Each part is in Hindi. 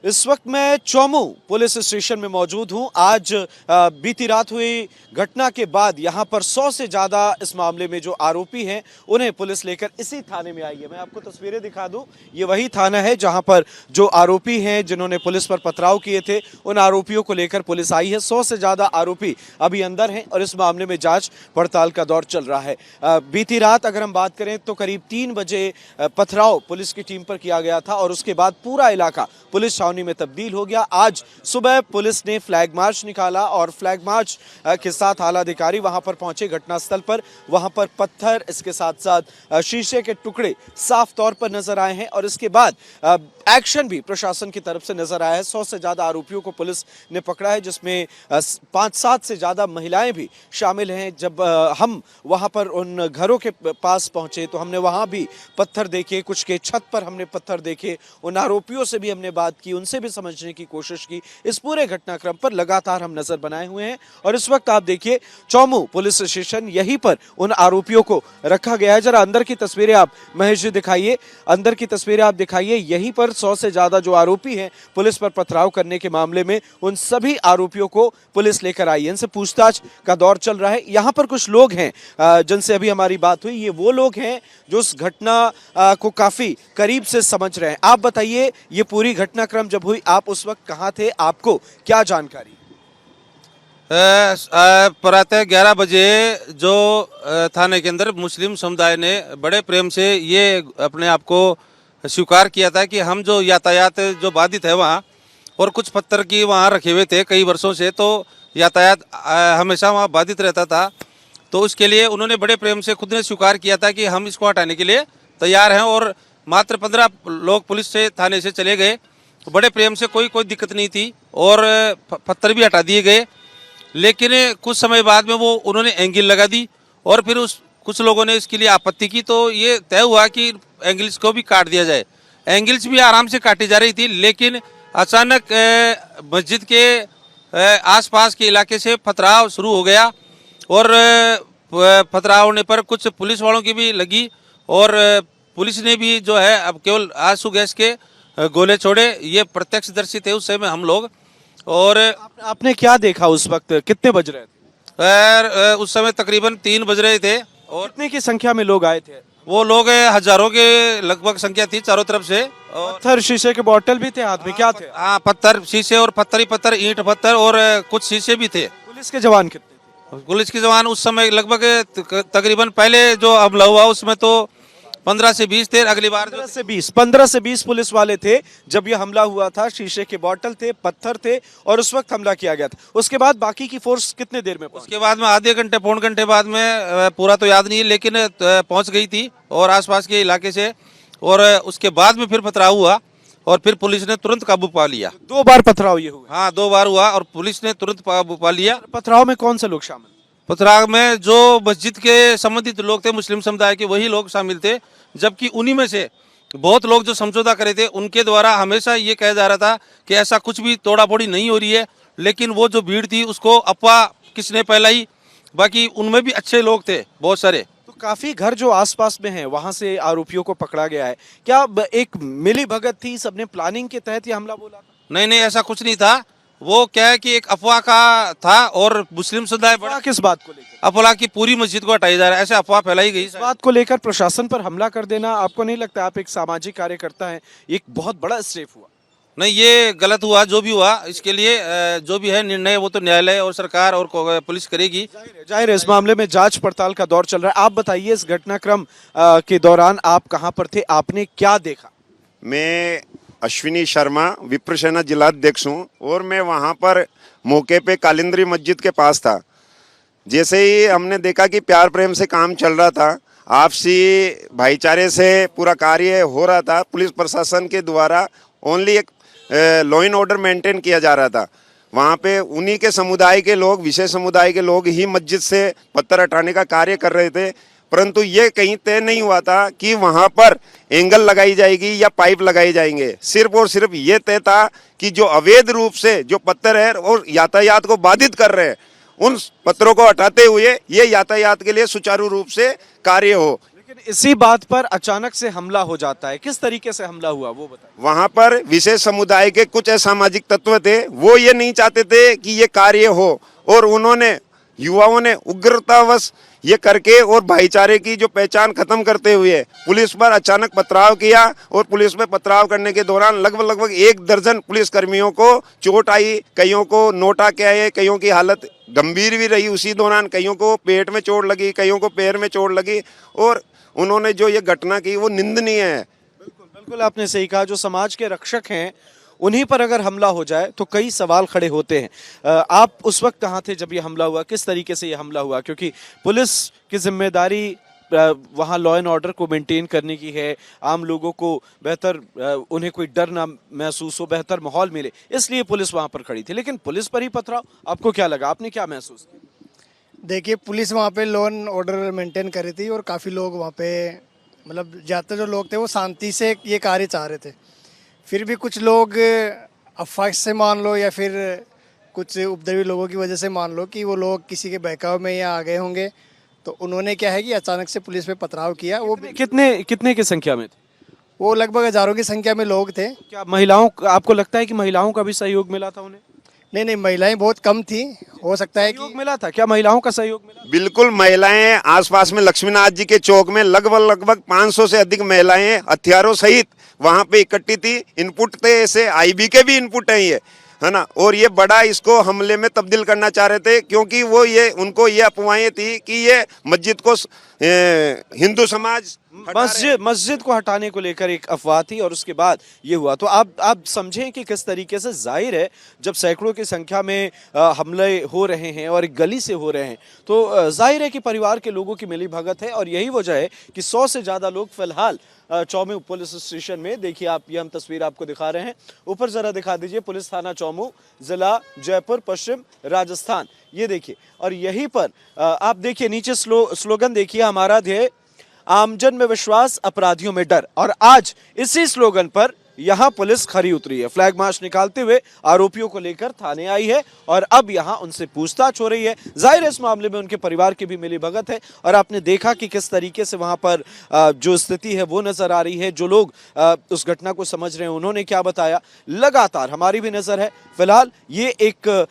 इस वक्त मैं चौमू पुलिस स्टेशन में मौजूद हूं। आज बीती रात हुई घटना के बाद यहां पर 100 से ज्यादा इस मामले में जो आरोपी हैं उन्हें पुलिस लेकर इसी थाने में आई है। मैं आपको तस्वीरें दिखा दूं, ये वही थाना है जहां पर जो आरोपी हैं जिन्होंने पुलिस पर पथराव किए थे, उन आरोपियों को लेकर पुलिस आई है। 100 से ज्यादा आरोपी अभी अंदर हैं और इस मामले में जांच पड़ताल का दौर चल रहा है। बीती रात अगर हम बात करें तो करीब 3 बजे पथराव पुलिस की टीम पर किया गया था और उसके बाद पूरा इलाका पुलिस छावनी में तब्दील हो गया। आज सुबह पुलिस ने फ्लैग मार्च निकाला और फ्लैग मार्च के साथ आला अधिकारी वहां पर पहुंचे घटनास्थल पर। वहां पर पत्थर, इसके साथ साथ शीशे के टुकड़े साफ तौर पर नजर आए हैं और इसके बाद एक्शन भी प्रशासन की तरफ से नजर आया है। 100 से ज्यादा आरोपियों को पुलिस ने पकड़ा है, जिसमें 5-7 से ज्यादा महिलाएं भी शामिल हैं। जब हम वहां पर उन घरों के पास पहुंचे तो हमने वहां भी पत्थर देखे, कुछ के छत पर हमने पत्थर देखे। उन आरोपियों से भी हमने बात की, उनसे भी समझने की कोशिश की। इस पूरे घटनाक्रम पर लगातार हम नजर बनाए हुए हैं और इस वक्त आप देखिए चौमू पुलिस स्टेशन, यहीं पर उन आरोपियों को रखा गया है। जरा अंदर की तस्वीरें आप महेश जी दिखाइए, अंदर की तस्वीरें आप दिखाइए। यहीं पर 100 से ज्यादा जो आरोपी हैं पुलिस पर पथराव करने के मामले में, उन सभी आरोपियों को पुलिस लेकर आई है। इनसे पूछताछ का दौर चल रहा है। यहाँ पर कुछ लोग हैं जिनसे अभी हमारी बात हुई, ये वो लोग हैं जो उस घटना को काफी करीब से समझ रहे हैं। आप बताइए, ये पूरी घटनाक्रम जब हुई आप उस वक्त कहाँ थे, आपको क्या जानकारी? प्रातः 11 बजे जो थाने के अंदर मुस्लिम समुदाय ने बड़े प्रेम से ये अपने आप को स्वीकार किया था कि हम जो यातायात जो बाधित है वहाँ, और कुछ पत्थर की वहाँ रखे हुए थे कई वर्षों से, तो यातायात हमेशा वहाँ बाधित रहता था। तो उसके लिए उन्होंने बड़े प्रेम से खुद ने स्वीकार किया था कि हम इसको हटाने के लिए तैयार हैं। और मात्र 15 लोग पुलिस से थाने से चले गए। तो बड़े प्रेम से कोई दिक्कत नहीं थी और पत्थर भी हटा दिए गए। लेकिन कुछ समय बाद में वो उन्होंने एंगल लगा दी और फिर कुछ लोगों ने इसके लिए आपत्ति की। तो ये तय हुआ कि एंगल्स को भी काट दिया जाए। एंगल्स भी आराम से काटी जा रही थी, लेकिन अचानक मस्जिद के आसपास के इलाके से पथराव शुरू हो गया और पथराव होने पर कुछ पुलिस वालों की भी लगी और पुलिस ने भी जो है अब केवल आंसू गैस के गोले छोड़े। ये प्रत्यक्षदर्शी थे उस समय हम लोग। और आपने क्या देखा उस वक्त, कितने बज रहे थे? उस समय तकरीबन 3 बज रहे थे। और कितने की संख्या में लोग आए थे? वो लोग हजारों के लगभग संख्या थी चारों तरफ से। पत्थर, शीशे के बोतल भी थे हाथ में, क्या थे? हाँ, पत्थर, शीशे और पत्थर ही पत्थर, ईंट पत्थर और कुछ शीशे भी थे। पुलिस के जवान कितने थे? पुलिस के जवान उस समय लगभग तकरीबन पहले जो हमला हुआ उसमें तो 15 से 20 थे। अगली बार 15 से 20 पुलिस वाले थे जब यह हमला हुआ था। शीशे के बोतल थे, पत्थर थे और उस वक्त हमला किया गया था। उसके बाद बाकी की फोर्स कितने देर में पहुंची? उसके बाद में आधे घंटे पौन घंटे बाद में, पूरा तो याद नहीं है, लेकिन पहुंच गई थी और आसपास के इलाके से। और उसके बाद में फिर पथराव हुआ और फिर पुलिस ने तुरंत काबू पा लिया। 2 बार पथराव ये हुआ? हाँ, 2 बार हुआ और पुलिस ने तुरंत काबू पा लिया। पथराव में कौन से लोग शामिल? पथराव में जो मस्जिद के संबंधित लोग थे, मुस्लिम समुदाय के, वही लोग शामिल थे। जबकि उन्हीं में से बहुत लोग जो समझौता करे थे, उनके द्वारा हमेशा ये कहा जा रहा था कि ऐसा कुछ भी तोड़ा फोड़ी नहीं हो रही है। लेकिन वो जो भीड़ थी उसको अफवाह किसने फैलाई। बाकी उनमें भी अच्छे लोग थे बहुत सारे। तो काफी घर जो आसपास में हैं वहां से आरोपियों को पकड़ा गया है। क्या एक मिली भगत थी, सबने प्लानिंग के तहत ये हमला बोला था? नहीं, ऐसा कुछ नहीं था। वो क्या है कि एक अफवाह का था और मुस्लिम समुदाय बड़ा किस बात को लेकर? अफवाह की पूरी मस्जिद को हटाया जा रहा है, ऐसे अफवाह फैलाई गई। इस बात को लेकर प्रशासन पर हमला कर देना, आपको नहीं लगता, आप एक सामाजिक कार्यकर्ता हैं, एक बहुत बड़ा स्टेप हुआ? नहीं, ये गलत हुआ जो भी हुआ। इसके लिए जो भी है निर्णय वो तो न्यायालय और सरकार और पुलिस करेगी। जाहिर है इस मामले में जांच पड़ताल का दौर चल रहा है। आप बताइए, इस घटनाक्रम के दौरान आप कहां पर थे, आपने क्या देखा? मैं अश्विनी शर्मा, विप्र सेना जिलाध्यक्ष हूँ और मैं वहाँ पर मौके पे कालिंद्री मस्जिद के पास था। जैसे ही हमने देखा कि प्यार प्रेम से काम चल रहा था, आपसी भाईचारे से पूरा कार्य हो रहा था, पुलिस प्रशासन के द्वारा ओनली एक लॉ एंड ऑर्डर मेंटेन किया जा रहा था। वहाँ पे उन्हीं के समुदाय के लोग, विशेष समुदाय के लोग ही मस्जिद से पत्थर हटाने का कार्य कर रहे थे। परंतु ये कहीं तय नहीं हुआ था कि वहाँ पर एंगल लगाई जाएगी या पाइप लगाई जाएंगे। सिर्फ और सिर्फ ये तय था कि जो अवैध रूप से जो पत्थर है और यातायात को बाधित कर रहे हैं, उन पत्थरों को हटाते हुए ये यातायात के लिए सुचारू रूप से कार्य हो। लेकिन इसी बात पर अचानक से हमला हो जाता है, किस तरीके से हमला हुआ वो बताइए। वहां पर विशेष समुदाय के कुछ असामाजिक तत्व थे, वो ये नहीं चाहते थे कि ये कार्य हो, और उन्होंने युवाओं ने उग्रतावश ये करके और भाईचारे की जो पहचान खत्म करते हुए पुलिस पर अचानक पथराव किया। और पुलिस में पथराव करने के दौरान लगभग 1 दर्जन पुलिस कर्मियों को चोट आई, कईयों को नोटा के आए, कईयों की हालत गंभीर भी रही उसी दौरान, कईयों को पेट में चोट लगी, कईयों को पैर में चोट लगी। और उन्होंने जो ये घटना की वो निंदनीय है। बिल्कुल बिल्कुल आपने सही कहा, जो समाज के रक्षक हैं उन्हीं पर अगर हमला हो जाए तो कई सवाल खड़े होते हैं। आप उस वक्त कहाँ थे जब ये हमला हुआ, किस तरीके से ये हमला हुआ? क्योंकि पुलिस की जिम्मेदारी वहाँ लॉ एंड ऑर्डर को मेंटेन करने की है, आम लोगों को बेहतर उन्हें कोई डर ना महसूस हो, बेहतर माहौल मिले, इसलिए पुलिस वहाँ पर खड़ी थी। लेकिन पुलिस पर ही पथराव, आपको क्या लगा, आपने क्या महसूस किया? देखिए, पुलिस वहाँ पे लॉ एंड ऑर्डर मेंटेन कर रही थी और काफ़ी लोग वहाँ पे, मतलब ज़्यादातर जो लोग थे वो शांति से ये कार्य चाह रहे थे। फिर भी कुछ लोग अफवाह से मान लो या फिर कुछ उपद्रवी लोगों की वजह से मान लो कि वो लोग किसी के बहकाव में या आ गए होंगे, तो उन्होंने क्या है कि अचानक से पुलिस पे पथराव किया। वो कितने की संख्या में थे? वो लगभग हज़ारों की संख्या में लोग थे। क्या महिलाओं, आपको लगता है कि महिलाओं का भी सहयोग मिला था उन्हें? नहीं, महिलाएं बहुत कम थी। हो सकता है सहयोग कि मिला था, क्या महिलाओं का सहयोग मिला? बिल्कुल, महिलाएं आसपास में लक्ष्मीनाथ जी के चौक में लगभग 500 से अधिक महिलाएं हथियारों सहित वहां पे इकट्ठी थी। इनपुट थे ऐसे आईबी के भी इनपुट हैं ये, है ना। और ये बड़ा इसको हमले में तब्दील करना चाह रहे थे, क्योंकि वो ये उनको ये अफवाहें थी कि ये मस्जिद को हिंदू समाज मस्जिद को हटाने को लेकर एक अफवाह थी और उसके बाद ये हुआ। तो आप समझें कि किस तरीके से, जाहिर है जब सैकड़ों की संख्या में हमले हो रहे हैं और एक गली से हो रहे हैं तो जाहिर है कि परिवार के लोगों की मिली भगत है। और यही वजह है कि 100 से ज़्यादा लोग फिलहाल चौमू पुलिस स्टेशन में, देखिए आप, ये हम तस्वीर आपको दिखा रहे हैं, ऊपर जरा दिखा दीजिए, पुलिस थाना चौमू, जिला जयपुर, पश्चिम राजस्थान, ये देखिए। और यहीं पर आप देखिए नीचे स्लोगन देखिए, हमारा ध्येय आमजन में विश्वास, अपराधियों में डर। और आज इसी स्लोगन पर यहां पुलिस खरी उतरी है, फ्लैग मार्च निकालते हुए आरोपियों को लेकर थाने आई है और अब यहां उनसे पूछताछ हो रही है। जाहिर है इस मामले में उनके परिवार की भी मिली भगत है और आपने देखा कि किस तरीके से वहां पर जो स्थिति है वो नजर आ रही है। जो लोग उस घटना को समझ रहे हैं उन्होंने क्या बताया, लगातार हमारी भी नजर है। फिलहाल ये एक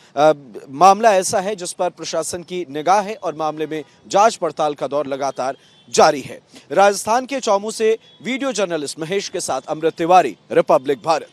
मामला ऐसा है जिस पर प्रशासन की निगाह है और मामले में जांच पड़ताल का दौर लगातार जारी है। राजस्थान के चौमू से वीडियो जर्नलिस्ट महेश के साथ अमृत तिवारी, रिपब्लिक भारत।